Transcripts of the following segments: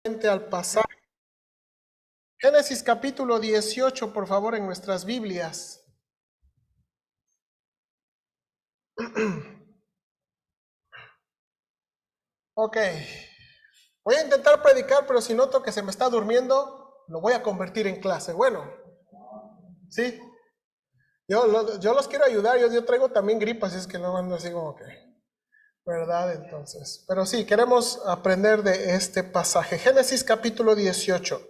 Al pasaje. Génesis capítulo 18, por favor, en nuestras Biblias. Ok. Voy a intentar predicar, pero si noto que se me está durmiendo, lo voy a convertir en clase. Bueno, ¿sí? Yo los quiero ayudar, yo traigo también gripas, es que no ando así como que, ¿verdad? Entonces, pero sí, queremos aprender de este pasaje. Génesis capítulo 18.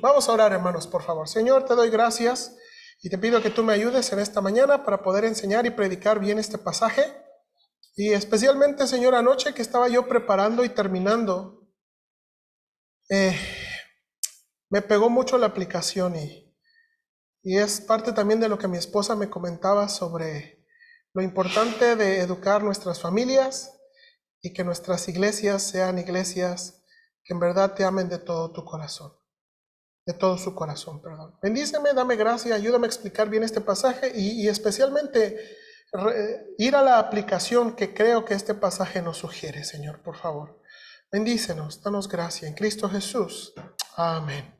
Vamos a orar, hermanos, por favor. Señor, te doy gracias y te pido que tú me ayudes en esta mañana para poder enseñar y predicar bien este pasaje. Y especialmente, Señor, anoche que estaba yo preparando y terminando, me pegó mucho la aplicación y es parte también de lo que mi esposa me comentaba sobre lo importante de educar nuestras familias y que nuestras iglesias sean iglesias que en verdad te amen de todo tu corazón. De todo su corazón, perdón. Bendíceme, dame gracia, ayúdame a explicar bien este pasaje y especialmente ir a la aplicación que creo que este pasaje nos sugiere, Señor, por favor. Bendícenos, danos gracia en Cristo Jesús. Amén.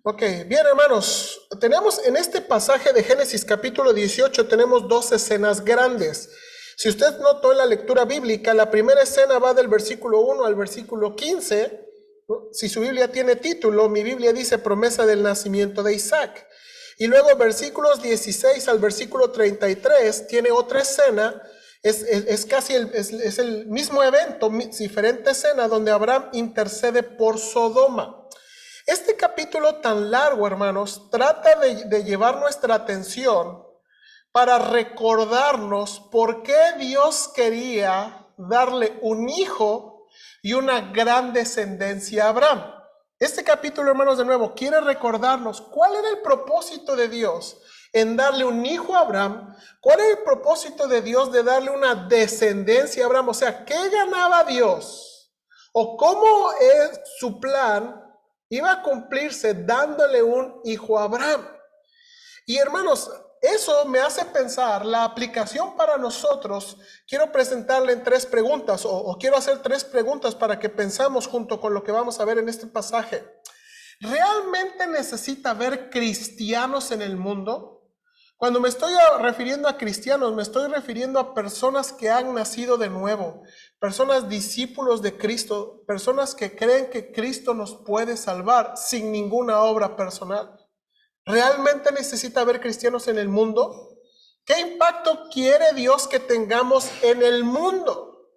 Ok, bien, hermanos, tenemos en este pasaje de Génesis capítulo 18, tenemos dos escenas grandes. Si usted notó en la lectura bíblica, la primera escena va del versículo 1 al versículo 15. Si su Biblia tiene título, mi Biblia dice promesa del nacimiento de Isaac. Y luego versículos 16 al versículo 33 tiene otra escena, es casi el mismo evento, diferente escena donde Abraham intercede por Sodoma. Este capítulo tan largo, hermanos, trata de llevar nuestra atención para recordarnos por qué Dios quería darle un hijo y una gran descendencia a Abraham. Este capítulo, hermanos, de nuevo, quiere recordarnos cuál era el propósito de Dios en darle un hijo a Abraham, cuál era el propósito de Dios de darle una descendencia a Abraham, o sea, ¿qué ganaba Dios? O cómo es su plan iba a cumplirse dándole un hijo a Abraham. Y hermanos, eso me hace pensar, la aplicación para nosotros, quiero presentarle en tres preguntas, o quiero hacer tres preguntas para que pensamos junto con lo que vamos a ver en este pasaje. ¿Realmente necesita haber cristianos en el mundo? Cuando me estoy refiriendo a cristianos, me estoy refiriendo a personas que han nacido de nuevo, personas discípulos de Cristo, personas que creen que Cristo nos puede salvar sin ninguna obra personal. ¿Realmente necesita haber cristianos en el mundo? ¿Qué impacto quiere Dios que tengamos en el mundo?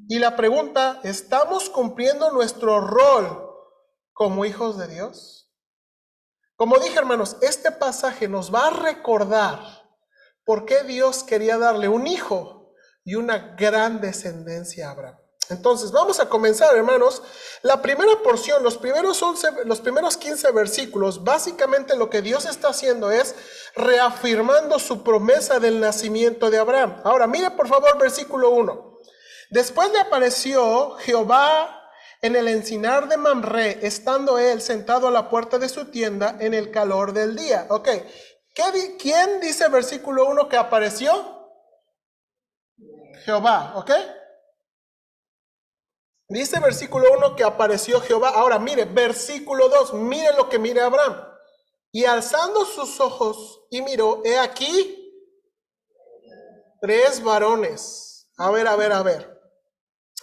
Y la pregunta, ¿estamos cumpliendo nuestro rol como hijos de Dios? Como dije, hermanos, este pasaje nos va a recordar por qué Dios quería darle un hijo y una gran descendencia a Abraham. Entonces, vamos a comenzar, hermanos. La primera porción, los primeros 15 versículos, básicamente lo que Dios está haciendo es reafirmando su promesa del nacimiento de Abraham. Ahora, mire por favor versículo 1. Después le apareció Jehová en el encinar de Mamre, estando él sentado a la puerta de su tienda en el calor del día. Ok, ¿quién dice versículo 1 que apareció? Jehová, ¿ok? Dice versículo 1 que apareció Jehová. Ahora mire, versículo 2, mire lo que mire Abraham. Y alzando sus ojos y miró, he aquí, tres varones. A ver.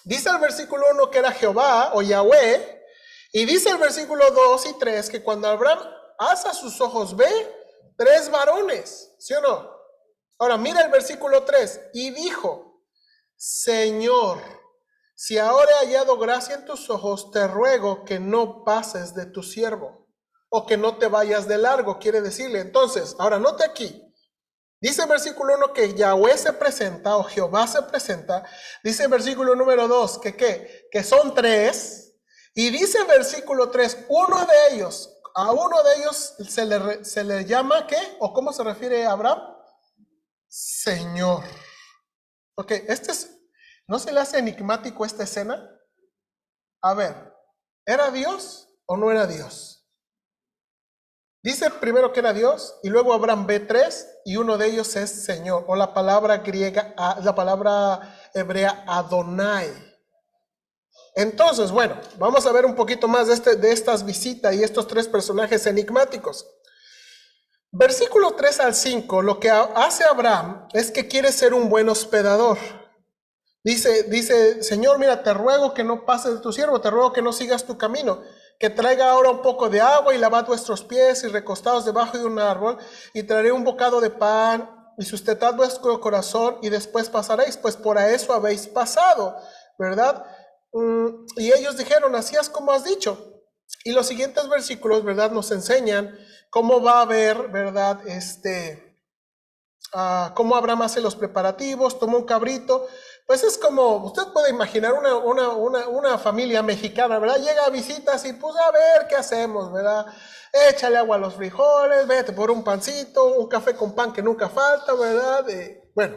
Dice el versículo 1 que era Jehová o Yahweh, y dice el versículo 2 y 3 que cuando Abraham alza sus ojos ve tres varones, ¿sí o no? Ahora mira el versículo 3, y dijo, Señor, si ahora he hallado gracia en tus ojos, te ruego que no pases de tu siervo, o que no te vayas de largo, quiere decirle. Entonces, ahora note aquí, dice el versículo 1 que Yahweh se presenta o Jehová se presenta. Dice el versículo número 2 que son tres. Y dice el versículo 3, a uno de ellos se le llama ¿qué? ¿O cómo se refiere a Abraham? Señor. Ok, ¿no se le hace enigmático esta escena? A ver, ¿era Dios o no era Dios? Dice primero que era Dios y luego Abraham ve tres y uno de ellos es Señor, o la palabra hebrea Adonai. Entonces, bueno, vamos a ver un poquito más de estas visitas y estos tres personajes enigmáticos. Versículo 3 al 5, lo que hace Abraham es que quiere ser un buen hospedador. Dice, Señor, mira, te ruego que no pases de tu siervo, te ruego que no sigas tu camino, que traiga ahora un poco de agua y lavad vuestros pies y recostados debajo de un árbol, y traeré un bocado de pan y sustentad vuestro corazón y después pasaréis, pues por eso habéis pasado, ¿verdad? Y ellos dijeron, así es como has dicho. Y los siguientes versículos, ¿verdad?, nos enseñan cómo va a haber, ¿verdad?, cómo Abraham hace los preparativos, toma un cabrito. Pues es como, usted puede imaginar una familia mexicana, ¿verdad? Llega a visitas y pues a ver qué hacemos, ¿verdad? Échale agua a los frijoles, vete por un pancito, un café con pan que nunca falta, ¿verdad? Bueno,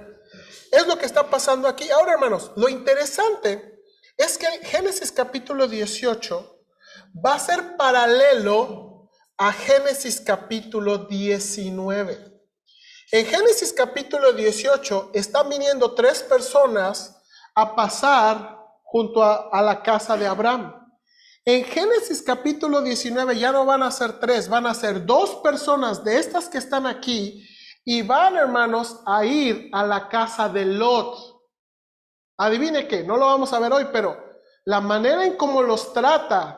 es lo que está pasando aquí. Ahora, hermanos, lo interesante es que Génesis capítulo 18 va a ser paralelo a Génesis capítulo 19. En Génesis capítulo 18 están viniendo tres personas a pasar junto a la casa de Abraham. En Génesis capítulo 19 ya no van a ser tres, van a ser dos personas de estas que están aquí y van, hermanos, a ir a la casa de Lot. Adivine qué, no lo vamos a ver hoy, pero la manera en cómo los trata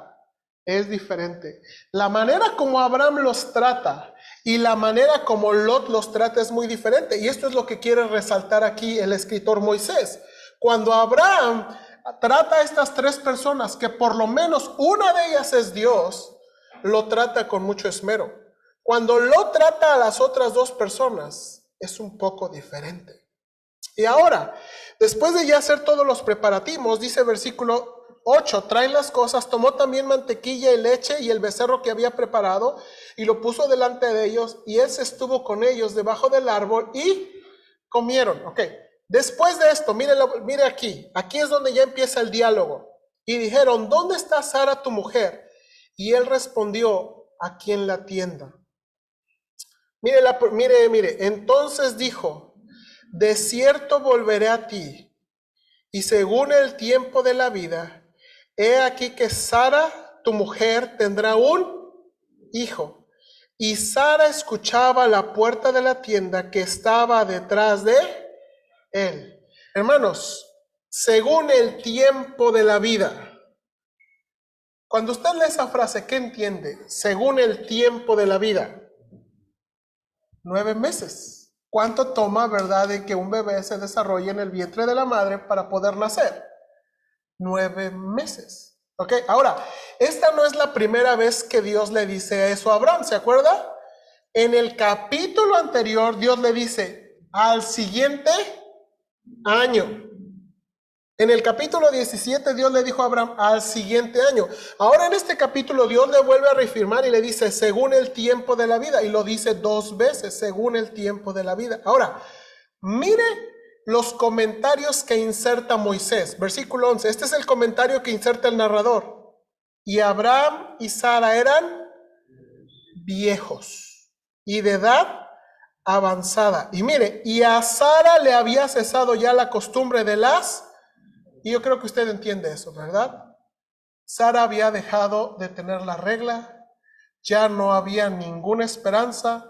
es diferente. La manera como Abraham los trata y la manera como Lot los trata es muy diferente. Y esto es lo que quiere resaltar aquí el escritor Moisés. Cuando Abraham trata a estas tres personas, que por lo menos una de ellas es Dios, lo trata con mucho esmero. Cuando Lot trata a las otras dos personas, es un poco diferente. Y ahora, después de ya hacer todos los preparativos, dice versículo 8, traen las cosas, tomó también mantequilla y leche y el becerro que había preparado y lo puso delante de ellos y él se estuvo con ellos debajo del árbol y comieron. Ok, después de esto, mire aquí es donde ya empieza el diálogo. Y dijeron, ¿dónde está Sara tu mujer? Y él respondió, aquí en la tienda. Mire, entonces dijo, de cierto volveré a ti, y según el tiempo de la vida, he aquí que Sara, tu mujer, tendrá un hijo. Y Sara escuchaba la puerta de la tienda que estaba detrás de él. Hermanos, según el tiempo de la vida. Cuando usted lee esa frase, ¿qué entiende? Según el tiempo de la vida. 9 meses. ¿Cuánto toma, verdad, de que un bebé se desarrolle en el vientre de la madre para poder nacer? 9 meses. Ok, ahora, esta no es la primera vez que Dios le dice eso a Abraham, ¿se acuerda? En el capítulo anterior, Dios le dice, al siguiente año. En el capítulo 17, Dios le dijo a Abraham, al siguiente año. Ahora en este capítulo, Dios le vuelve a reafirmar y le dice, según el tiempo de la vida. Y lo dice 2 veces, según el tiempo de la vida. Ahora, mire los comentarios que inserta Moisés. Versículo 11, este es el comentario que inserta el narrador. Y Abraham y Sara eran viejos y de edad avanzada. Y mire, y a Sara le había cesado ya la costumbre de las... Y yo creo que usted entiende eso, ¿verdad? Sara había dejado de tener la regla, ya no había ninguna esperanza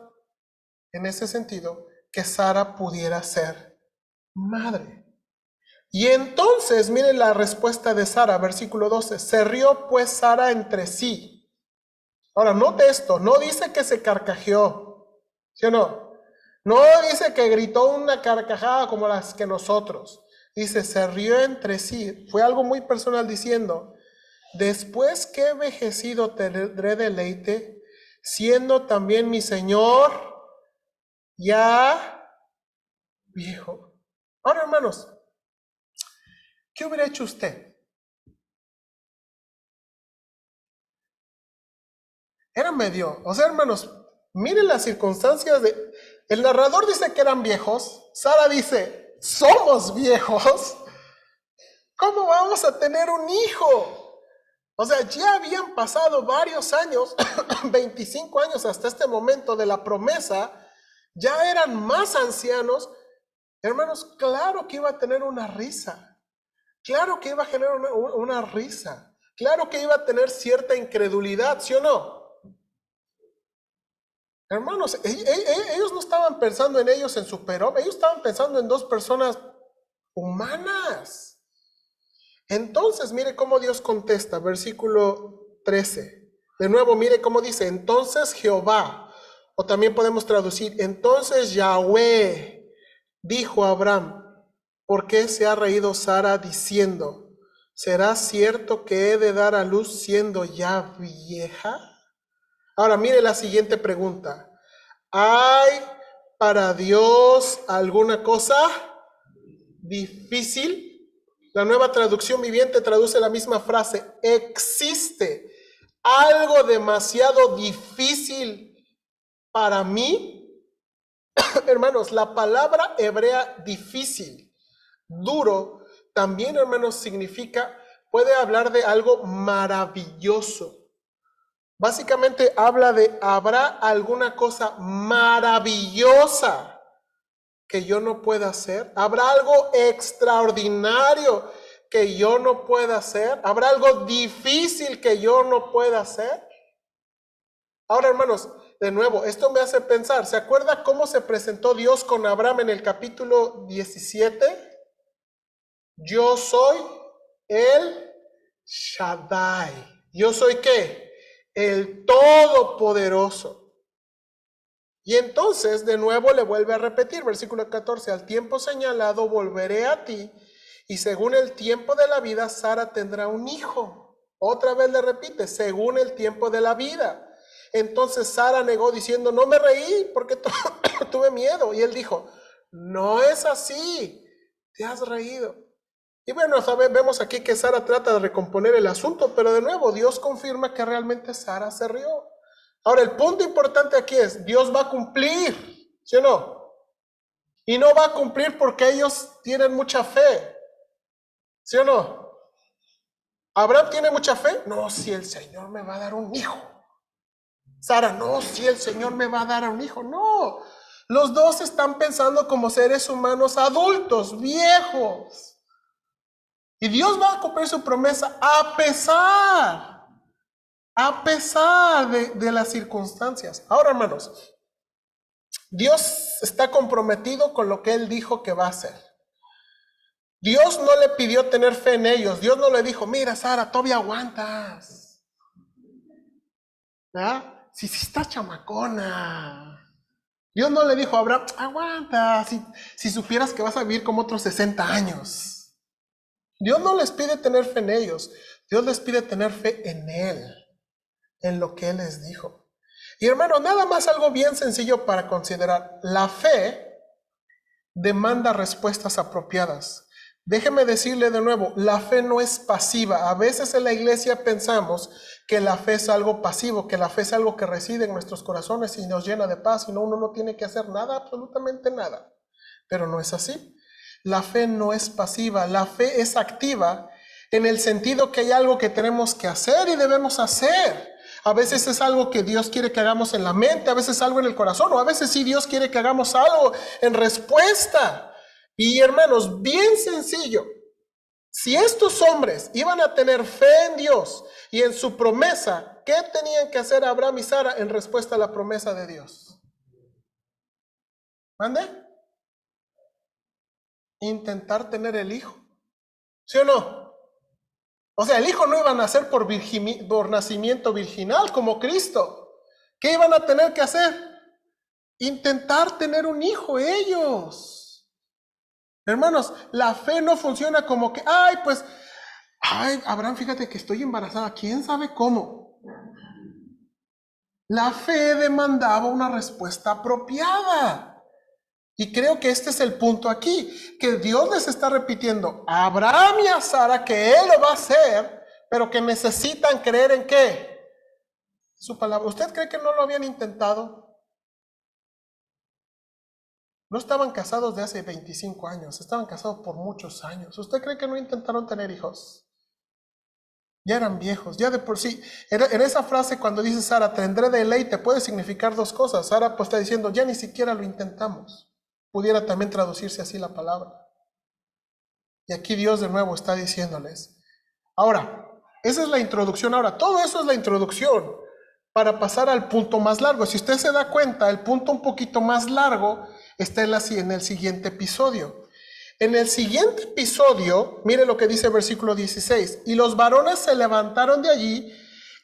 en ese sentido que Sara pudiera ser madre. Y entonces, miren la respuesta de Sara, versículo 12, se rió pues Sara entre sí. Ahora, note esto, no dice que se carcajeó, ¿sí o no? No dice que gritó una carcajada como las que nosotros. Dice, se rió entre sí. Fue algo muy personal diciendo, después que he envejecido tendré deleite, siendo también mi Señor ya viejo. Ahora, hermanos, ¿qué hubiera hecho usted? Era medio, o sea, hermanos, miren las circunstancias de... El narrador dice que eran viejos, Sara dice, somos viejos. ¿Cómo vamos a tener un hijo? O sea, ya habían pasado varios años, 25 años hasta este momento de la promesa, ya eran más ancianos. Hermanos, claro que iba a tener una risa. Claro que iba a generar una risa. Claro que iba a tener cierta incredulidad, ¿sí o no? Hermanos, ellos no estaban pensando en ellos en superhombre, ellos estaban pensando en dos personas humanas. Entonces, mire cómo Dios contesta, versículo 13. De nuevo, mire cómo dice, entonces Jehová, o también podemos traducir, entonces Yahweh dijo a Abraham, ¿por qué se ha reído Sara diciendo, ¿será cierto que he de dar a luz siendo ya vieja? Ahora, mire la siguiente pregunta. ¿Hay para Dios alguna cosa difícil? La Nueva Traducción Viviente traduce la misma frase. ¿Existe algo demasiado difícil para mí? Hermanos, la palabra hebrea difícil, duro, también, hermanos, significa, puede hablar de algo maravilloso. Básicamente habla de, ¿habrá alguna cosa maravillosa que yo no pueda hacer? ¿Habrá algo extraordinario que yo no pueda hacer? ¿Habrá algo difícil que yo no pueda hacer? Ahora, hermanos, de nuevo, esto me hace pensar, ¿se acuerda cómo se presentó Dios con Abraham en el capítulo 17? Yo soy el Shaddai. ¿Yo soy qué? El Todopoderoso. Y entonces, de nuevo, le vuelve a repetir, versículo 14, al tiempo señalado volveré a ti, y según el tiempo de la vida, Sara tendrá un hijo. Otra vez le repite, según el tiempo de la vida. Entonces Sara negó diciendo, no me reí porque tuve miedo. Y él dijo, no es así, te has reído. Y bueno, vemos aquí que Sara trata de recomponer el asunto, pero de nuevo Dios confirma que realmente Sara se rió. Ahora, el punto importante aquí es, Dios va a cumplir, ¿sí o no? Y no va a cumplir porque ellos tienen mucha fe, ¿sí o no? ¿Abraham tiene mucha fe? No, si el Señor me va a dar un hijo. Sara, no, si el Señor me va a dar un hijo. No, los dos están pensando como seres humanos adultos, viejos. Y Dios va a cumplir su promesa a pesar de las circunstancias. Ahora, hermanos, Dios está comprometido con lo que Él dijo que va a hacer. Dios no le pidió tener fe en ellos. Dios no le dijo, mira, Sara, todavía aguantas. ¿Verdad? Si estás chamacona. Dios no le dijo a Abraham, aguanta, si supieras que vas a vivir como otros 60 años. Dios no les pide tener fe en ellos. Dios les pide tener fe en Él, en lo que Él les dijo. Y hermano, nada más algo bien sencillo para considerar. La fe demanda respuestas apropiadas. Déjeme decirle de nuevo, la fe no es pasiva. A veces en la iglesia pensamos que la fe es algo pasivo, que la fe es algo que reside en nuestros corazones y nos llena de paz y uno no tiene que hacer nada, absolutamente nada. Pero no es así. La fe no es pasiva, la fe es activa en el sentido que hay algo que tenemos que hacer y debemos hacer. A veces es algo que Dios quiere que hagamos en la mente, a veces algo en el corazón, o a veces sí Dios quiere que hagamos algo en respuesta. Y hermanos, bien sencillo, si estos hombres iban a tener fe en Dios y en su promesa, ¿qué tenían que hacer Abraham y Sara en respuesta a la promesa de Dios? ¿Mande? Intentar tener el hijo. ¿Sí o no? O sea, el hijo no iba a nacer por nacimiento virginal como Cristo. ¿Qué iban a tener que hacer? Intentar tener un hijo ellos. Hermanos, la fe no funciona como que, Abraham, fíjate que estoy embarazada, ¿quién sabe cómo? La fe demandaba una respuesta apropiada. Y creo que este es el punto aquí, que Dios les está repitiendo a Abraham y a Sara que Él lo va a hacer, pero que necesitan creer en ¿qué? Su palabra. ¿Usted cree que no lo habían intentado? No estaban casados de hace 25 años, estaban casados por muchos años. ¿Usted cree que no intentaron tener hijos? Ya eran viejos, ya de por sí. En esa frase cuando dice Sara, tendré deleite, puede significar dos cosas. Sara pues está diciendo, ya ni siquiera lo intentamos. Pudiera también traducirse así la palabra. Y aquí Dios de nuevo está diciéndoles. Ahora, esa es la introducción. Ahora, todo eso es la introducción para pasar al punto más largo. Si usted se da cuenta, el punto un poquito más largo está en el siguiente episodio. En el siguiente episodio, mire lo que dice el versículo 16. Y los varones se levantaron de allí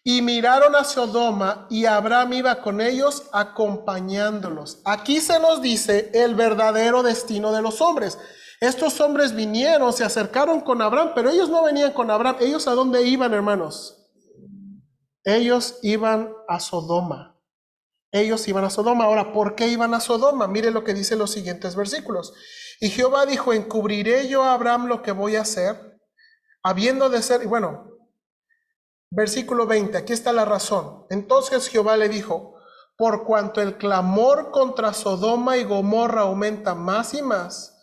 y miraron a Sodoma, y Abraham iba con ellos acompañándolos. Aquí se nos dice el verdadero destino de los hombres. Estos hombres vinieron, se acercaron con Abraham, pero ellos no venían con Abraham. ¿Ellos a dónde iban, hermanos? Ellos iban a Sodoma. Ellos iban a Sodoma. Ahora, ¿por qué iban a Sodoma? Mire lo que dicen los siguientes versículos. Y Jehová dijo, encubriré yo a Abraham lo que voy a hacer, habiendo de ser, y bueno, versículo 20, aquí está la razón. Entonces Jehová le dijo, por cuanto el clamor contra Sodoma y Gomorra aumenta más y más,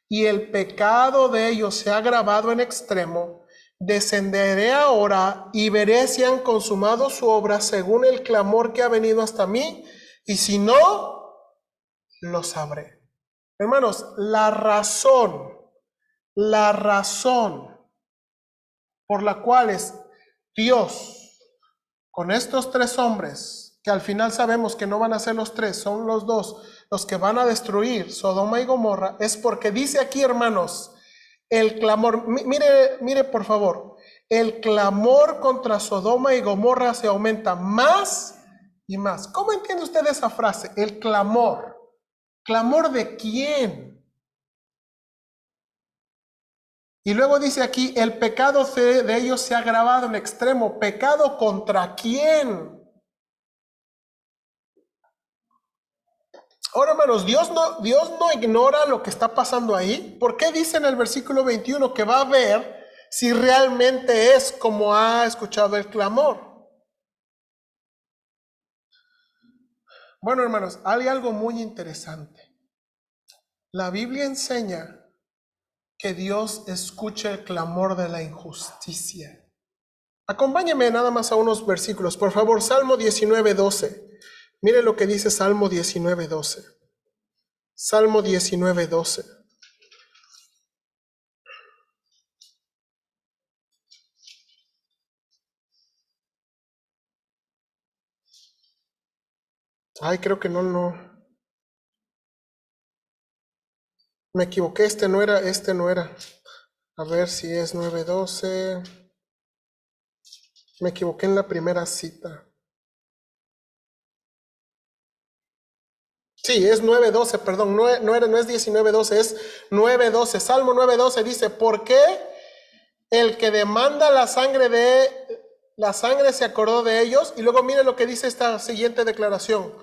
y el pecado de ellos se ha agravado en extremo, descenderé ahora y veré si han consumado su obra según el clamor que ha venido hasta mí, y si no, lo sabré. Hermanos, la razón por la cual es Dios con estos tres hombres, que al final sabemos que no van a ser los tres, son los dos los que van a destruir Sodoma y Gomorra, es porque dice aquí, hermanos, el clamor, mire por favor, el clamor contra Sodoma y Gomorra se aumenta más y más. ¿Cómo entiende usted esa frase? El clamor. ¿Clamor de quién? Y luego dice aquí, el pecado de ellos se ha agravado en extremo. ¿Pecado contra quién? Ahora, hermanos, Dios no ignora lo que está pasando ahí. ¿Por qué dice en el versículo 21 que va a ver si realmente es como ha escuchado el clamor? Bueno, hermanos, hay algo muy interesante. La Biblia enseña que Dios escucha el clamor de la injusticia. Acompáñeme nada más a unos versículos, por favor. Salmo 19:12. Mire lo que dice Salmo 19:12. Salmo 19:12. Ay, creo que no. Me equivoqué, este no era. A ver si es 9:12. Me equivoqué en la primera cita. Sí, es 9:12, perdón, no es 19:12, es 9:12. Salmo 9:12 dice, ¿por qué el que demanda la sangre se acordó de ellos? Y luego mire lo que dice esta siguiente declaración.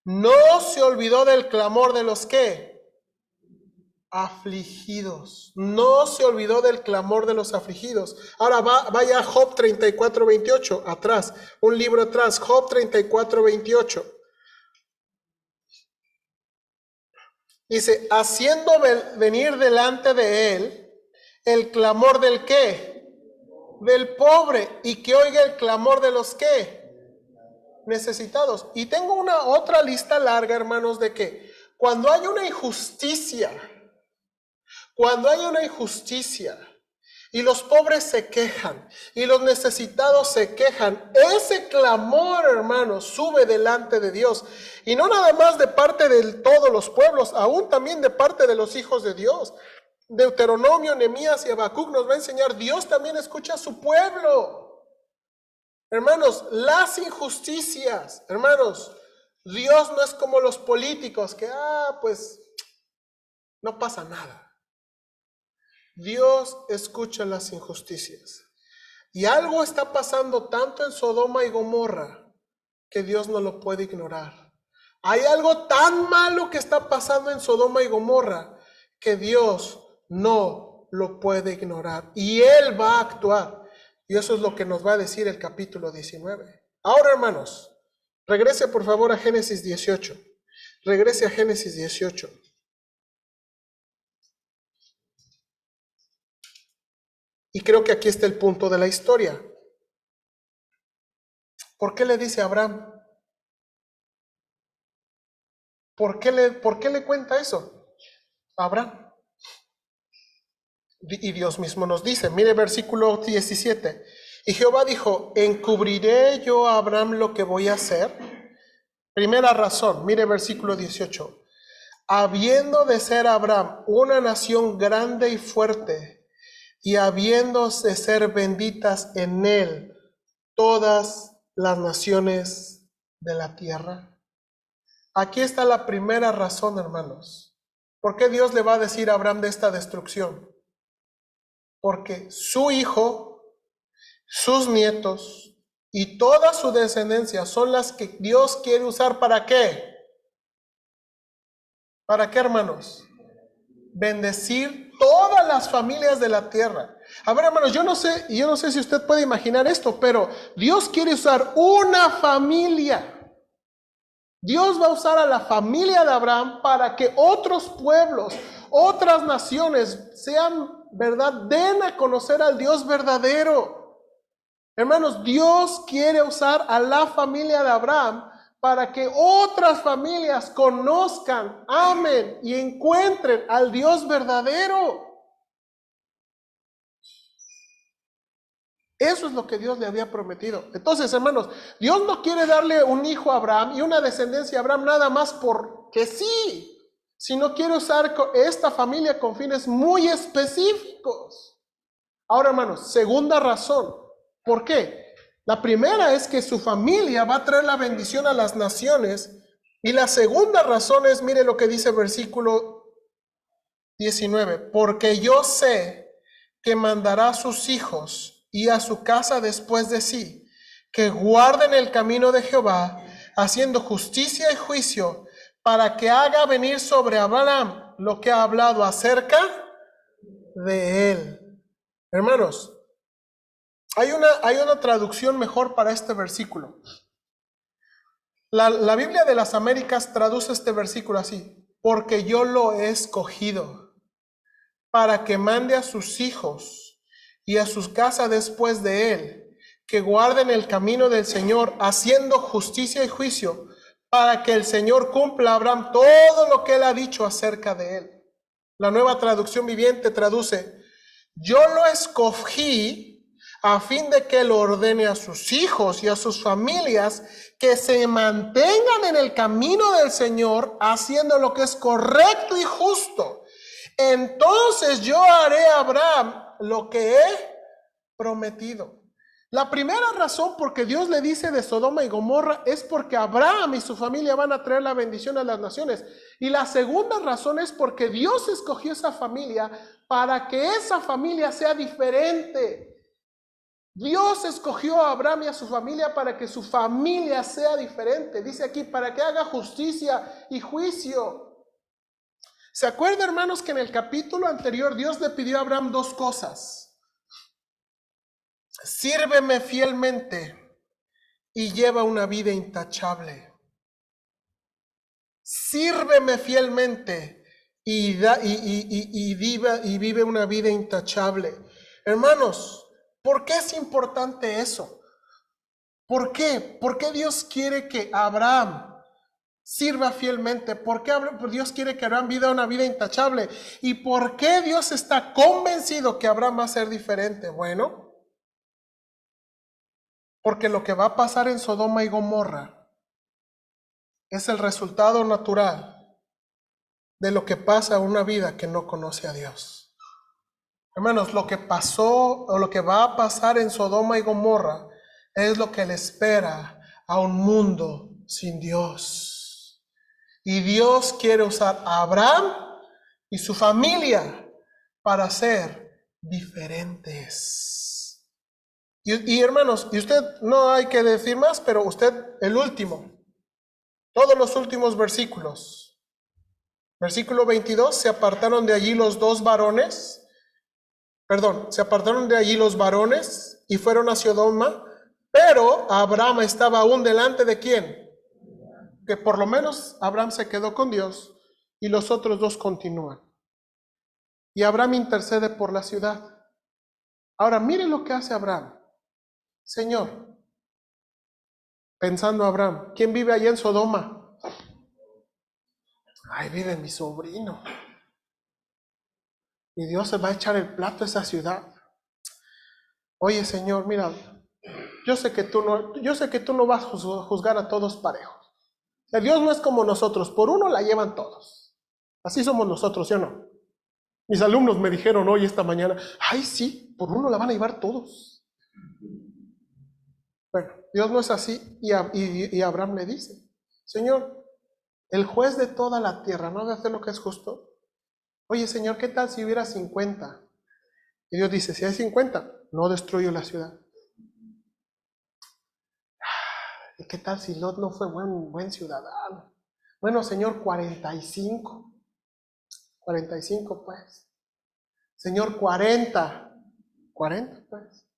No se olvidó del clamor de los que afligidos. No se olvidó del clamor de los afligidos. Ahora vaya a Job 34:28, atrás, un libro atrás, Job 34:28. Dice, haciendo venir delante de él el clamor del qué, del pobre, y que oiga el clamor de los qué, necesitados. Y tengo una otra lista larga, hermanos, de que cuando hay una injusticia, y los pobres se quejan y los necesitados se quejan, ese clamor, hermanos, sube delante de Dios. Y no nada más de parte de todos los pueblos, aún también de parte de los hijos de Dios. Deuteronomio, Nehemías y Habacuc nos va a enseñar, Dios también escucha a su pueblo. Hermanos, las injusticias, hermanos, Dios no es como los políticos que, pues, no pasa nada. Dios escucha las injusticias. Y algo está pasando tanto en Sodoma y Gomorra que Dios no lo puede ignorar. Hay algo tan malo que está pasando en Sodoma y Gomorra que Dios no lo puede ignorar. Y Él va a actuar. Y eso es lo que nos va a decir el capítulo 19. Ahora, hermanos, regrese por favor a Génesis 18. Regrese a Génesis 18. Y creo que aquí está el punto de la historia. ¿Por qué le dice a Abraham? ¿Por qué le cuenta eso a Abraham? Y Dios mismo nos dice, mire versículo 17. Y Jehová dijo, ¿encubriré yo a Abraham lo que voy a hacer? Primera razón, mire versículo 18. Habiendo de ser Abraham una nación grande y fuerte, y habiendo de ser benditas en él todas las naciones de la tierra. Aquí está la primera razón, hermanos. ¿Por qué Dios le va a decir a Abraham de esta destrucción? Porque su hijo, sus nietos y toda su descendencia son las que Dios quiere usar. ¿Para qué? ¿Para qué, hermanos? Bendecir todas las familias de la tierra. A ver, hermanos, yo no sé si usted puede imaginar esto, pero Dios quiere usar una familia. Dios va a usar a la familia de Abraham para que otros pueblos, otras naciones sean, ¿verdad?, den a conocer al Dios verdadero. Hermanos, Dios quiere usar a la familia de Abraham para que otras familias conozcan, amen y encuentren al Dios verdadero. Eso es lo que Dios le había prometido. Entonces, hermanos, Dios no quiere darle un hijo a Abraham y una descendencia a Abraham nada más porque sí, sino quiere usar esta familia con fines muy específicos. Ahora, hermanos, segunda razón. ¿Por qué? La primera es que su familia va a traer la bendición a las naciones. Y la segunda razón es, mire lo que dice el versículo 19. Porque yo sé que mandará a sus hijos y a su casa después de sí, que guarden el camino de Jehová, haciendo justicia y juicio, para que haga venir sobre Abraham lo que ha hablado acerca de él. Hermanos, hay una traducción mejor para este versículo. La Biblia de las Américas traduce este versículo así: porque yo lo he escogido para que mande a sus hijos y a sus casas después de él, que guarden el camino del Señor, haciendo justicia y juicio, para que el Señor cumpla a Abraham todo lo que él ha dicho acerca de él. La Nueva Traducción Viviente traduce: yo lo escogí a fin de que él ordene a sus hijos y a sus familias que se mantengan en el camino del Señor, haciendo lo que es correcto y justo. Entonces yo haré a Abraham lo que he prometido. La primera razón por que Dios le dice de Sodoma y Gomorra es porque Abraham y su familia van a traer la bendición a las naciones. Y la segunda razón es porque Dios escogió esa familia para que esa familia sea diferente. Dios escogió a Abraham y a su familia para que su familia sea diferente. Dice aquí, para que haga justicia y juicio. ¿Se acuerdan, hermanos, que en el capítulo anterior Dios le pidió a Abraham dos cosas? Sírveme fielmente y lleva una vida intachable. Sírveme fielmente y vive una vida intachable. Hermanos, ¿por qué es importante eso? ¿Por qué? ¿Por qué Dios quiere que Abraham sirva fielmente? ¿Por qué Dios quiere que Abraham viva una vida intachable? ¿Y por qué Dios está convencido que Abraham va a ser diferente? Bueno, porque lo que va a pasar en Sodoma y Gomorra es el resultado natural de lo que pasa en una vida que no conoce a Dios. Hermanos, lo que pasó o lo que va a pasar en Sodoma y Gomorra es lo que le espera a un mundo sin Dios. Y Dios quiere usar a Abraham y su familia para ser diferentes. Y hermanos, y usted no hay que decir más, pero usted el último, todos los últimos versículos. Versículo 22, se apartaron de allí los varones y fueron a Sodoma, pero Abraham estaba aún delante de ¿quién? Que por lo menos Abraham se quedó con Dios y los otros dos continúan. Y Abraham intercede por la ciudad. Ahora miren lo que hace Abraham. Señor, pensando Abraham, ¿quién vive allá en Sodoma? Ahí vive mi sobrino. Y Dios se va a echar el plato a esa ciudad. Oye, Señor, mira, yo sé que tú no vas a juzgar a todos parejos. O sea, Dios no es como nosotros, por uno la llevan todos. Así somos nosotros, ¿sí o no? Mis alumnos me dijeron hoy, esta mañana, ay, sí, por uno la van a llevar todos. Bueno, Dios no es así, y Abraham le dice, Señor, el juez de toda la tierra, ¿no debe hacer lo que es justo? Oye, Señor, ¿qué tal si hubiera 50? Y Dios dice, si hay 50, no destruyo la ciudad. ¿Y qué tal si Lot no fue buen ciudadano? Bueno, Señor, 45. 45 pues. Señor, 40. 40 pues.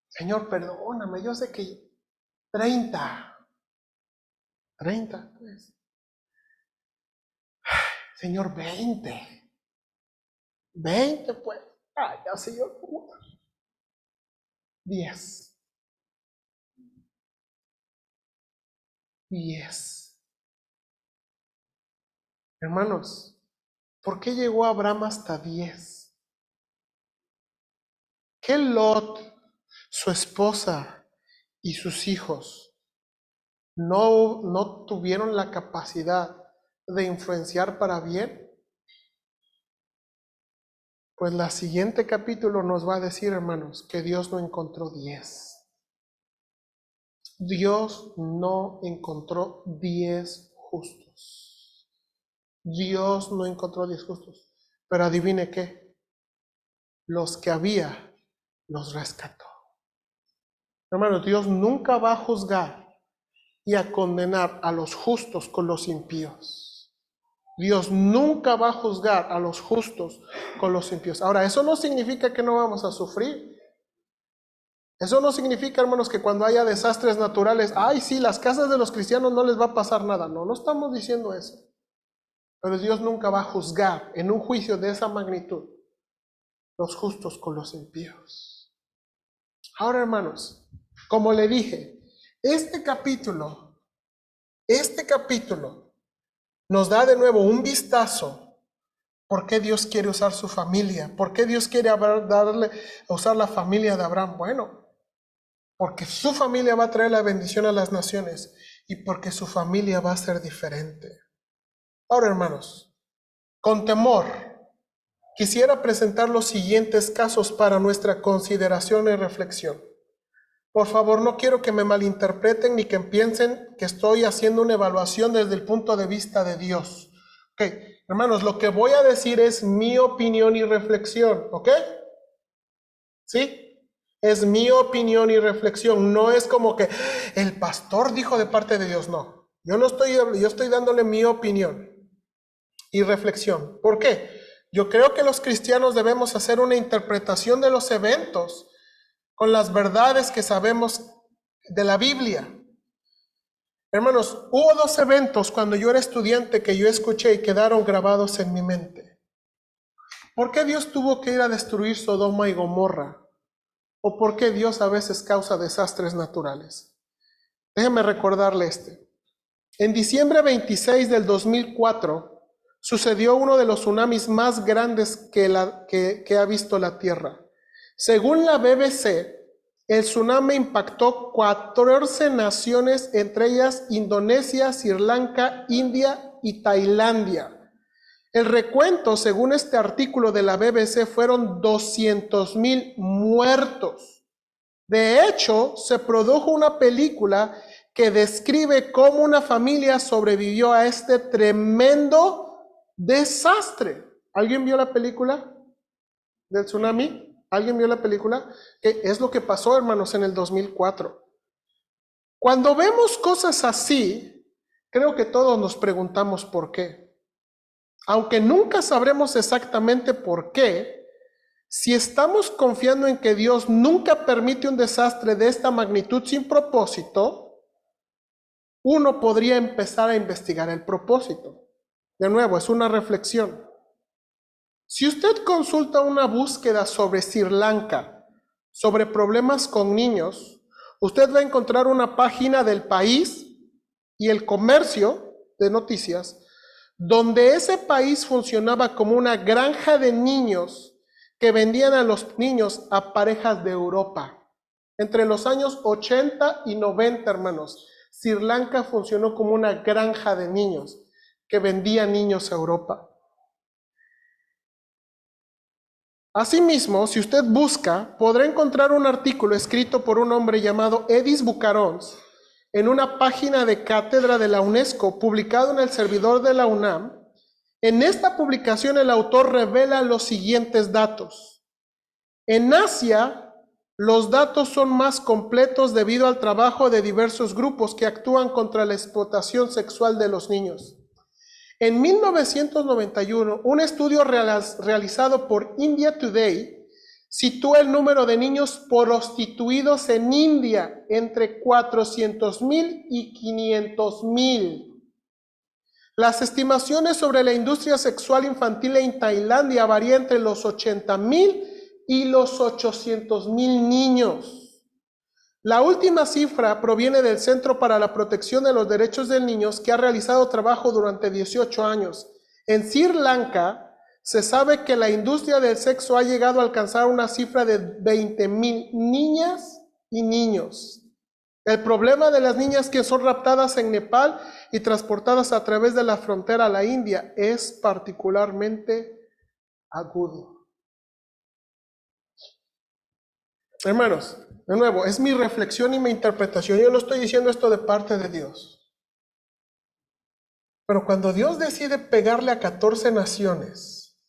Señor, perdóname, yo sé que 30. 30 pues. Señor, 20. 20 pues. Ay, ya, Señor. 10. 10. Hermanos, ¿por qué llegó Abraham hasta 10? ¿Qué Lot, su esposa y sus hijos no tuvieron la capacidad de influenciar para bien? Pues la siguiente capítulo nos va a decir, hermanos, que Dios no encontró 10. Dios no encontró 10 justos. Dios no encontró 10 justos. Pero adivine qué, los que había, los rescató. Hermanos, Dios nunca va a juzgar y a condenar a los justos con los impíos. Dios nunca va a juzgar a los justos con los impíos. Ahora, eso no significa que no vamos a sufrir. Eso no significa, hermanos, que cuando haya desastres naturales, ay, sí, las casas de los cristianos no les va a pasar nada. No, no estamos diciendo eso. Pero Dios nunca va a juzgar en un juicio de esa magnitud los justos con los impíos. Ahora, hermanos, como le dije, este capítulo nos da de nuevo un vistazo por qué Dios quiere usar su familia, por qué Dios quiere usar la familia de Abraham. Bueno, porque su familia va a traer la bendición a las naciones y porque su familia va a ser diferente. Ahora, hermanos, con temor, quisiera presentar los siguientes casos para nuestra consideración y reflexión. Por favor, no quiero que me malinterpreten ni que piensen que estoy haciendo una evaluación desde el punto de vista de Dios. Ok, hermanos, lo que voy a decir es mi opinión y reflexión, ¿ok? ¿Sí? Es mi opinión y reflexión, no es como que el pastor dijo de parte de Dios, no. Yo estoy dándole mi opinión y reflexión. ¿Por qué? Yo creo que los cristianos debemos hacer una interpretación de los eventos con las verdades que sabemos de la Biblia. Hermanos, hubo 2 eventos cuando yo era estudiante que yo escuché y quedaron grabados en mi mente. ¿Por qué Dios tuvo que ir a destruir Sodoma y Gomorra? ¿O por qué Dios a veces causa desastres naturales? Déjeme recordarle este. En diciembre 26 del 2004 sucedió uno de los tsunamis más grandes que ha visto la Tierra. Según la BBC, el tsunami impactó 14 naciones, entre ellas Indonesia, Sri Lanka, India y Tailandia. El recuento, según este artículo de la BBC, fueron 200,000 muertos. De hecho, se produjo una película que describe cómo una familia sobrevivió a este tremendo desastre. ¿Alguien vio la película del tsunami? ¿Alguien vio la película? ¿Qué es lo que pasó, hermanos, en el 2004? Cuando vemos cosas así, creo que todos nos preguntamos por qué. Aunque nunca sabremos exactamente por qué, si estamos confiando en que Dios nunca permite un desastre de esta magnitud sin propósito, uno podría empezar a investigar el propósito. De nuevo, es una reflexión. Si usted consulta una búsqueda sobre Sri Lanka, sobre problemas con niños, usted va a encontrar una página del País y El Comercio de noticias donde ese país funcionaba como una granja de niños que vendían a los niños a parejas de Europa. Entre los años 80 y 90, hermanos, Sri Lanka funcionó como una granja de niños que vendía niños a Europa. Asimismo, si usted busca, podrá encontrar un artículo escrito por un hombre llamado Edis Bucarons en una página de cátedra de la UNESCO, publicado en el servidor de la UNAM. En esta publicación el autor revela los siguientes datos. En Asia, los datos son más completos debido al trabajo de diversos grupos que actúan contra la explotación sexual de los niños. En 1991, un estudio realizado por India Today sitúa el número de niños prostituidos en India entre 400,000 y 500,000. Las estimaciones sobre la industria sexual infantil en Tailandia varían entre los 80,000 y los 800,000 niños. La última cifra proviene del Centro para la Protección de los Derechos del Niño, que ha realizado trabajo durante 18 años. En Sri Lanka se sabe que la industria del sexo ha llegado a alcanzar una cifra de 20,000 niñas y niños. El problema de las niñas que son raptadas en Nepal y transportadas a través de la frontera a la India es particularmente agudo. Hermanos, de nuevo, es mi reflexión y mi interpretación. Yo no estoy diciendo esto de parte de Dios. Pero cuando Dios decide pegarle a 14 naciones,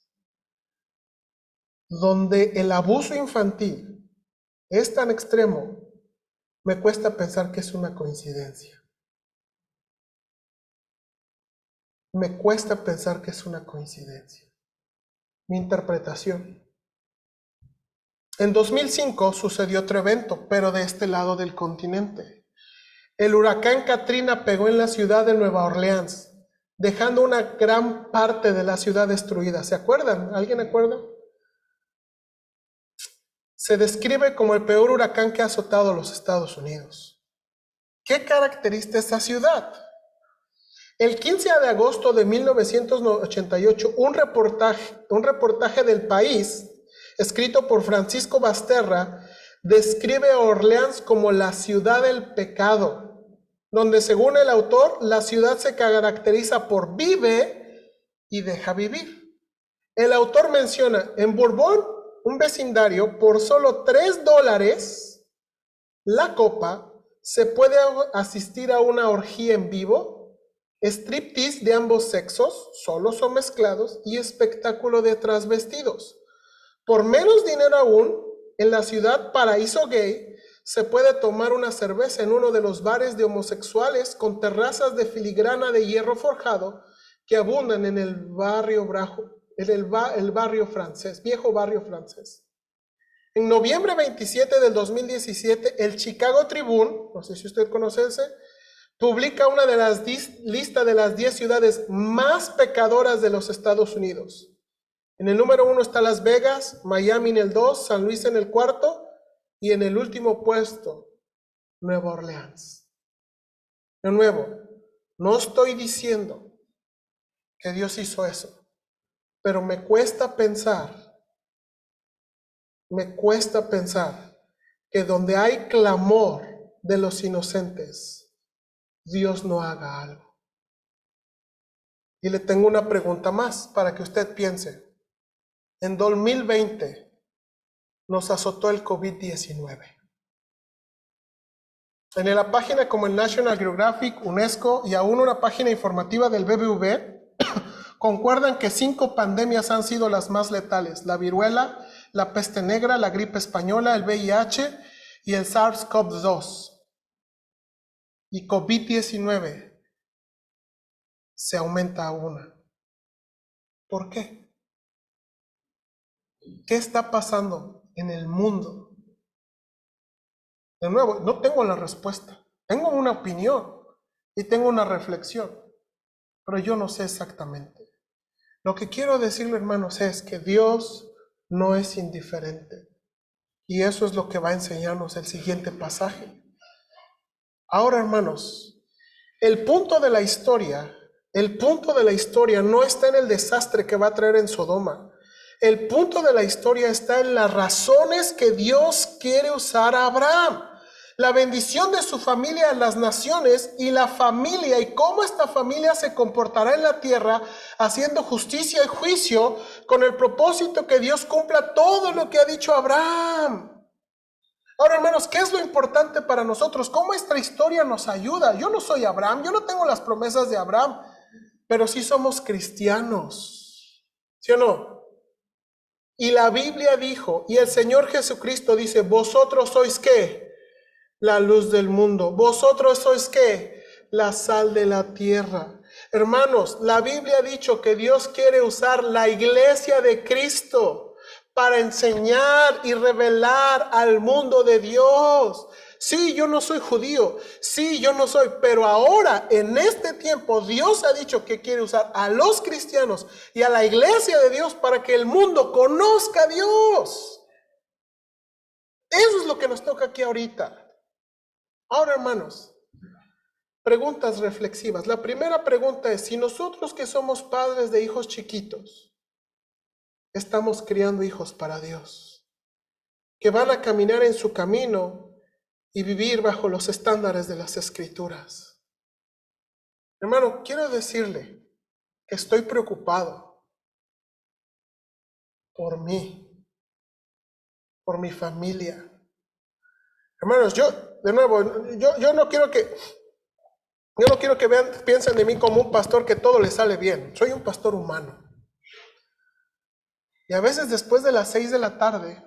donde el abuso infantil es tan extremo, me cuesta pensar que es una coincidencia. Me cuesta pensar que es una coincidencia. Mi interpretación. En 2005 sucedió otro evento, pero de este lado del continente. El huracán Katrina pegó en la ciudad de Nueva Orleans, dejando una gran parte de la ciudad destruida. ¿Se acuerdan? ¿Alguien acuerda? Se describe como el peor huracán que ha azotado los Estados Unidos. ¿Qué caracteriza esta ciudad? El 15 de agosto de 1988, un reportaje del País, escrito por Francisco Basterra, describe a Orleans como la ciudad del pecado, donde según el autor, la ciudad se caracteriza por vive y deja vivir. El autor menciona, en Bourbon, un vecindario, por solo $3 la copa, se puede asistir a una orgía en vivo, striptease de ambos sexos, solos o mezclados, y espectáculo de transvestidos. Por menos dinero aún, en la ciudad Paraíso Gay, se puede tomar una cerveza en uno de los bares de homosexuales con terrazas de filigrana de hierro forjado que abundan en el barrio barrio francés, viejo barrio francés. En noviembre 27 del 2017, el Chicago Tribune, no sé si usted conoce ese, publica una de las listas de las 10 ciudades más pecadoras de los Estados Unidos. En el número 1 está Las Vegas, Miami en el 2, San Luis en el 4 y en el último puesto, Nueva Orleans. De nuevo, no estoy diciendo que Dios hizo eso, pero me cuesta pensar que donde hay clamor de los inocentes, Dios no haga algo. Y le tengo una pregunta más para que usted piense. En 2020 nos azotó el COVID-19. En la página como el National Geographic, UNESCO y aún una página informativa del BBVA, concuerdan que 5 pandemias han sido las más letales: la viruela, la peste negra, la gripe española, el VIH y el SARS-CoV-2. Y COVID-19 se aumenta a una. ¿Por qué? ¿Qué está pasando en el mundo? De nuevo, no tengo la respuesta. Tengo una opinión y tengo una reflexión, pero yo no sé exactamente. Lo que quiero decirle, hermanos, es que Dios no es indiferente. Y eso es lo que va a enseñarnos el siguiente pasaje. Ahora, hermanos, el punto de la historia El punto de la historia no está en el desastre que va a traer en Sodoma. El punto de la historia está en las razones que Dios quiere usar a Abraham. La bendición de su familia a las naciones y la familia y cómo esta familia se comportará en la tierra haciendo justicia y juicio con el propósito que Dios cumpla todo lo que ha dicho Abraham. Ahora, hermanos, ¿qué es lo importante para nosotros? ¿Cómo esta historia nos ayuda? Yo no soy Abraham, yo no tengo las promesas de Abraham, pero sí somos cristianos, ¿sí o no? Y la Biblia dijo, y el Señor Jesucristo dice, vosotros sois ¿qué? La luz del mundo. Vosotros sois ¿qué? La sal de la tierra. Hermanos, la Biblia ha dicho que Dios quiere usar la iglesia de Cristo para enseñar y revelar al mundo de Dios. Sí, yo no soy judío, sí, yo no soy, pero ahora, en este tiempo, Dios ha dicho que quiere usar a los cristianos y a la iglesia de Dios para que el mundo conozca a Dios. Eso es lo que nos toca aquí ahorita. Ahora, hermanos, preguntas reflexivas. La primera pregunta es, si nosotros que somos padres de hijos chiquitos, estamos criando hijos para Dios, que van a caminar en su camino y vivir bajo los estándares de las Escrituras. Hermano, quiero decirle que estoy preocupado por mí, por mi familia. Hermanos, de nuevo, yo no quiero que piensen de mí como un pastor que todo le sale bien. Soy un pastor humano. Y a veces después de las 6 de la tarde,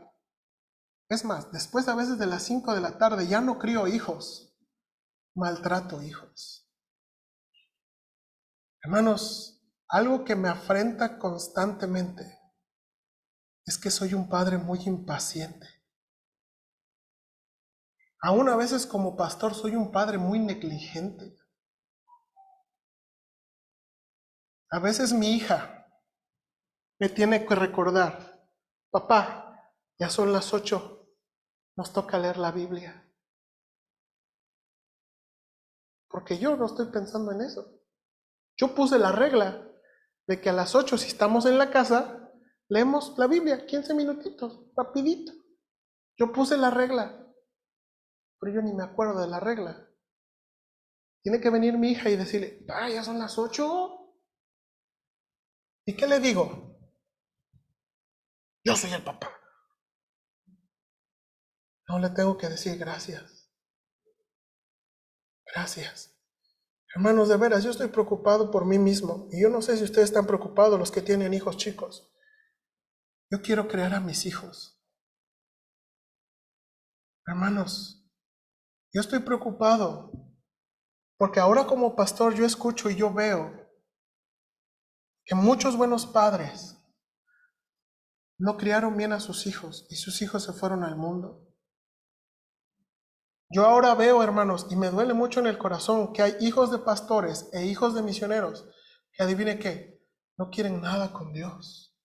es más, después a veces de las 5 de la tarde, ya no crío hijos, maltrato hijos. Hermanos, algo que me afrenta constantemente es que soy un padre muy impaciente. Aún a veces como pastor soy un padre muy negligente. A veces mi hija me tiene que recordar, papá, ya son las 8, nos toca leer la Biblia. Porque yo no estoy pensando en eso. Yo puse la regla de que a las 8, si estamos en la casa, leemos la Biblia, 15 minutitos, rapidito. Yo puse la regla, pero yo ni me acuerdo de la regla. Tiene que venir mi hija y decirle, ya son las 8. ¿Y qué le digo? Yo soy el papá. No le tengo que decir gracias. Gracias. Hermanos, de veras, yo estoy preocupado por mí mismo. Y yo no sé si ustedes están preocupados, los que tienen hijos chicos. Yo quiero crear a mis hijos. Hermanos, yo estoy preocupado. Porque ahora como pastor yo escucho y yo veo que muchos buenos padres no criaron bien a sus hijos y sus hijos se fueron al mundo. Yo ahora veo, hermanos, y me duele mucho en el corazón que hay hijos de pastores e hijos de misioneros que adivine qué, no quieren nada con Dios.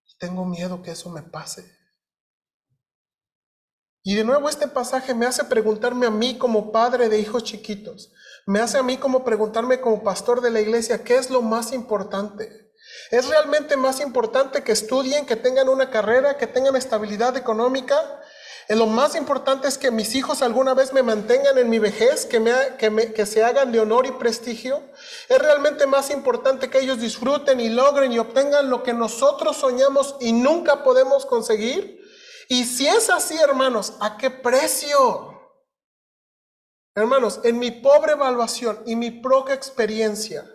Y tengo miedo que eso me pase. Y de nuevo este pasaje me hace preguntarme a mí como padre de hijos chiquitos, me hace a mí como preguntarme como pastor de la iglesia, ¿qué es lo más importante? ¿Es realmente más importante que estudien, que tengan una carrera, que tengan estabilidad económica? Lo más importante es que mis hijos alguna vez me mantengan en mi vejez, que se hagan de honor y prestigio. ¿Es realmente más importante que ellos disfruten y logren y obtengan lo que nosotros soñamos y nunca podemos conseguir? Y si es así, hermanos, ¿a qué precio? Hermanos, en mi pobre evaluación y mi poca experiencia,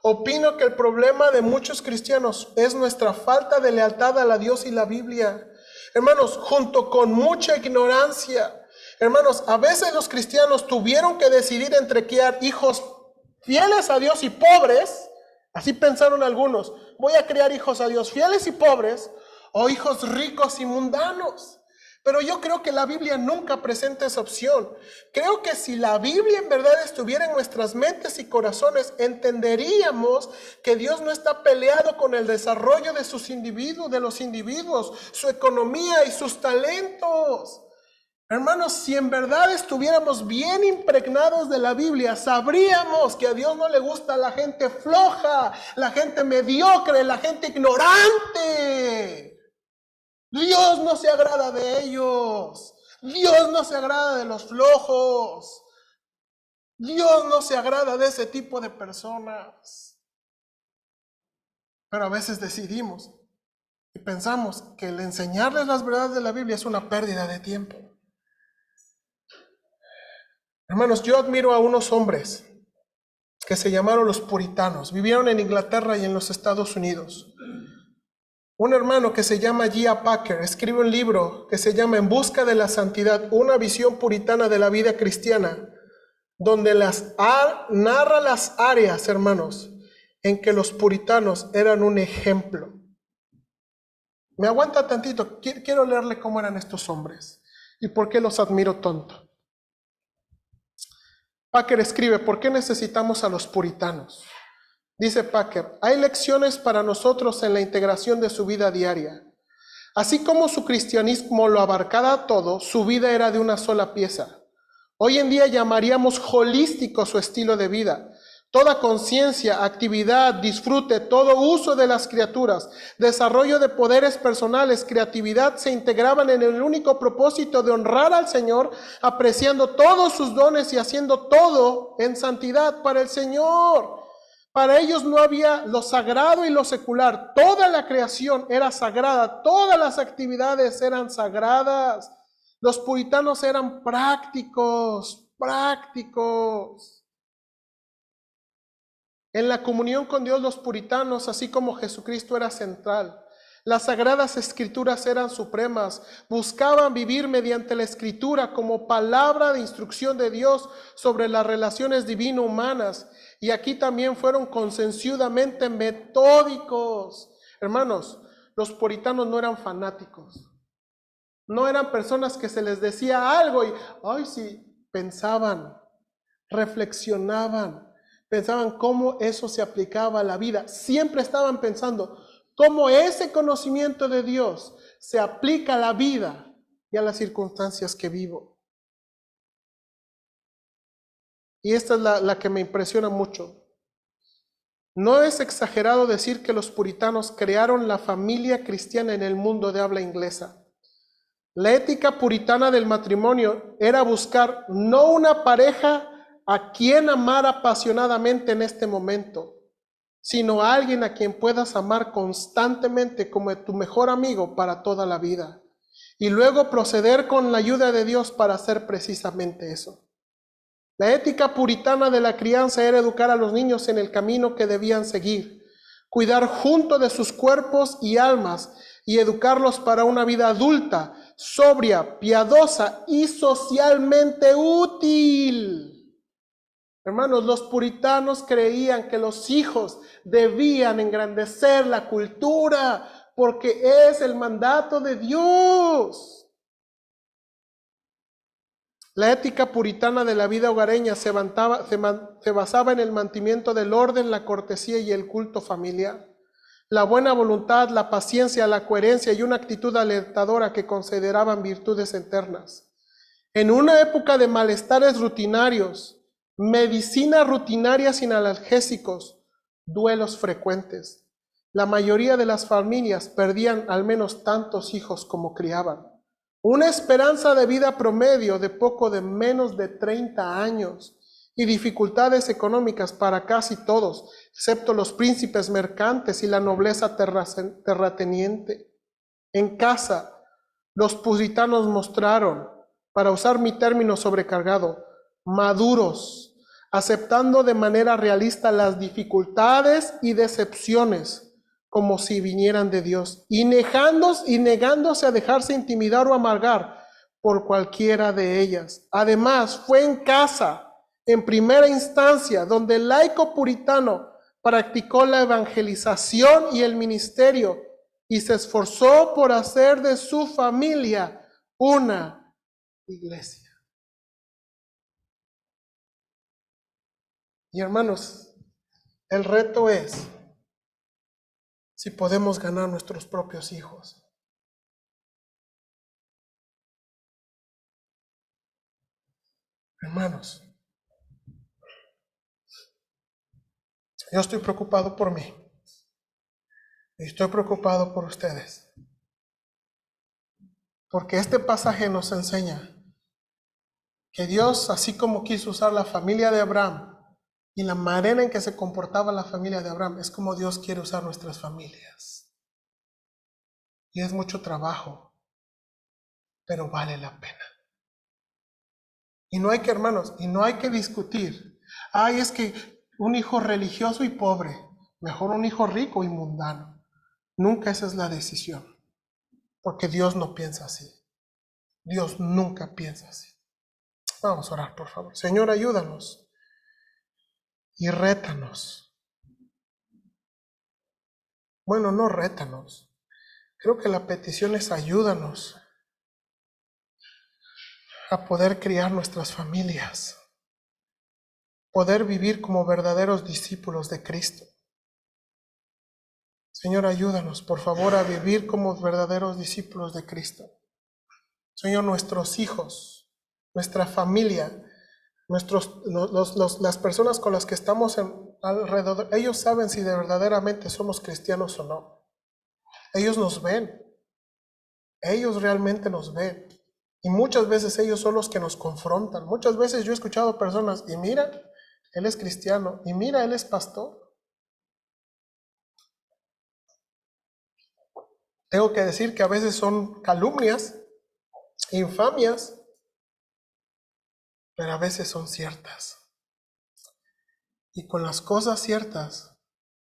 opino que el problema de muchos cristianos es nuestra falta de lealtad a la Dios y la Biblia. Hermanos, junto con mucha ignorancia. Hermanos, a veces los cristianos tuvieron que decidir entre criar hijos fieles a Dios y pobres. Así pensaron algunos. Voy a criar hijos a Dios fieles y pobres o hijos ricos y mundanos. Pero yo creo que la Biblia nunca presenta esa opción. Creo que si la Biblia en verdad estuviera en nuestras mentes y corazones, entenderíamos que Dios no está peleado con el desarrollo de sus individuos, de los individuos, su economía y sus talentos. Hermanos, si en verdad estuviéramos bien impregnados de la Biblia, sabríamos que a Dios no le gusta la gente floja, la gente mediocre, la gente ignorante. Dios no se agrada de ellos. Dios no se agrada de los flojos. Dios no se agrada de ese tipo de personas. Pero a veces decidimos y pensamos que el enseñarles las verdades de la Biblia es una pérdida de tiempo. Hermanos, yo admiro a unos hombres que se llamaron los puritanos. Vivieron en Inglaterra y en los Estados Unidos. Un hermano que se llama G.A. Packer escribe un libro que se llama En busca de la santidad, una visión puritana de la vida cristiana, donde narra las áreas, hermanos, en que los puritanos eran un ejemplo. Me aguanta tantito, quiero leerle cómo eran estos hombres y por qué los admiro tanto. Packer escribe, ¿por qué necesitamos a los puritanos? Dice Packer, hay lecciones para nosotros en la integración de su vida diaria. Así como su cristianismo lo abarcaba todo, su vida era de una sola pieza. Hoy en día llamaríamos holístico su estilo de vida. Toda conciencia, actividad, disfrute, todo uso de las criaturas, desarrollo de poderes personales, creatividad se integraban en el único propósito de honrar al Señor, apreciando todos sus dones y haciendo todo en santidad para el Señor. Para ellos no había lo sagrado y lo secular. Toda la creación era sagrada, todas las actividades eran sagradas. Los puritanos eran prácticos. En la comunión con Dios, los puritanos, así como Jesucristo, era central. Las sagradas escrituras eran supremas. Buscaban vivir mediante la escritura como palabra de instrucción de Dios sobre las relaciones divino-humanas. Y aquí también fueron concienzudamente metódicos. Hermanos, los puritanos no eran fanáticos. No eran personas que se les decía algo y, ay, sí, pensaban, reflexionaban. Pensaban cómo eso se aplicaba a la vida. Siempre estaban pensando cómo ese conocimiento de Dios se aplica a la vida y a las circunstancias que vivo. Y esta es la que me impresiona mucho. No es exagerado decir que los puritanos crearon la familia cristiana en el mundo de habla inglesa. La ética puritana del matrimonio era buscar no una pareja a quien amar apasionadamente en este momento, sino a alguien a quien puedas amar constantemente como tu mejor amigo para toda la vida. Y luego proceder con la ayuda de Dios para hacer precisamente eso. La ética puritana de la crianza era educar a los niños en el camino que debían seguir, cuidar junto de sus cuerpos y almas y educarlos para una vida adulta, sobria, piadosa y socialmente útil. Hermanos, los puritanos creían que los hijos debían engrandecer la cultura porque es el mandato de Dios. La ética puritana de la vida hogareña se basaba en el mantenimiento del orden, la cortesía y el culto familiar, la buena voluntad, la paciencia, la coherencia y una actitud alentadora que consideraban virtudes eternas. En una época de malestares rutinarios, medicina rutinaria sin analgésicos, duelos frecuentes, la mayoría de las familias perdían al menos tantos hijos como criaban. Una esperanza de vida promedio de poco de menos de 30 años y dificultades económicas para casi todos, excepto los príncipes mercantes y la nobleza terrateniente. En casa, los puritanos mostraron, para usar mi término sobrecargado, maduros, aceptando de manera realista las dificultades y decepciones como si vinieran de Dios, y negándose a dejarse intimidar o amargar por cualquiera de ellas. Además, fue en casa, en primera instancia, donde el laico puritano practicó la evangelización y el ministerio y se esforzó por hacer de su familia una iglesia. Y hermanos, el reto es si podemos ganar nuestros propios hijos. Hermanos, yo estoy preocupado por mí. Y estoy preocupado por ustedes. Porque este pasaje nos enseña que Dios, así como quiso usar la familia de Abraham y la manera en que se comportaba la familia de Abraham, es como Dios quiere usar nuestras familias. Y es mucho trabajo, pero vale la pena. Y no hay que, hermanos, y no hay que discutir. Ay, es que un hijo religioso y pobre, mejor un hijo rico y mundano. Nunca esa es la decisión, porque Dios no piensa así. Dios nunca piensa así. Vamos a orar, por favor. Señor, ayúdanos y rétanos. Bueno, no rétanos. Creo que la petición es ayúdanos a poder criar nuestras familias, poder vivir como verdaderos discípulos de Cristo. Señor, ayúdanos, por favor, a vivir como verdaderos discípulos de Cristo. Señor, nuestros hijos, nuestra familia, las personas con las que estamos alrededor, ellos saben si de verdaderamente somos cristianos o no. Ellos nos ven, ellos realmente nos ven. Y muchas veces ellos son los que nos confrontan. Muchas veces yo he escuchado personas, y mira, él es cristiano, y mira, él es pastor. Tengo que decir que a veces son calumnias, infamias, pero a veces son ciertas. Y con las cosas ciertas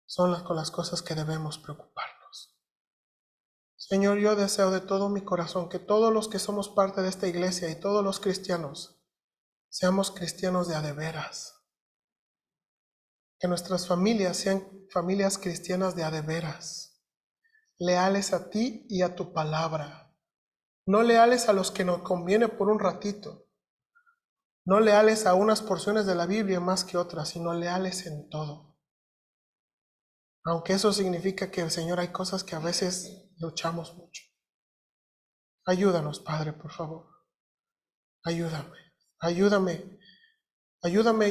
son con las cosas que debemos preocuparnos. Señor, yo deseo de todo mi corazón que todos los que somos parte de esta iglesia y todos los cristianos seamos cristianos de a de veras. Que nuestras familias sean familias cristianas de a de veras, leales a ti y a tu palabra, no leales a los que nos conviene por un ratito, no leales a unas porciones de la Biblia más que otras, sino leales en todo. Aunque eso significa que, Señor, hay cosas que a veces luchamos mucho. Ayúdanos, Padre, por favor. Ayúdame.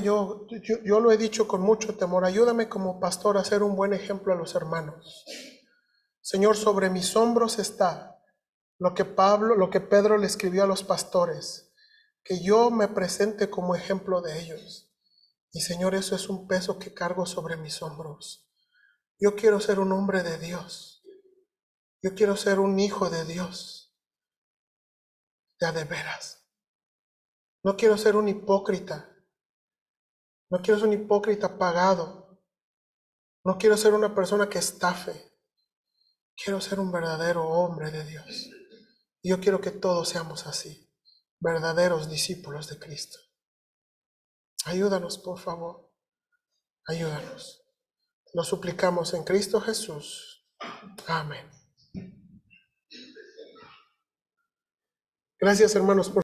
Yo lo he dicho con mucho temor. Ayúdame como pastor a ser un buen ejemplo a los hermanos. Señor, sobre mis hombros está lo que Pedro le escribió a los pastores, que yo me presente como ejemplo de ellos. Y Señor, eso es un peso que cargo sobre mis hombros. Yo quiero ser un hombre de Dios. Yo quiero ser un hijo de Dios, de a de veras. No quiero ser un hipócrita. No quiero ser un hipócrita pagado. No quiero ser una persona que estafe. Quiero ser un verdadero hombre de Dios. Y yo quiero que todos seamos así, verdaderos discípulos de Cristo. Ayúdanos, por favor. Ayúdanos. Lo suplicamos en Cristo Jesús. Amén. Gracias, hermanos, por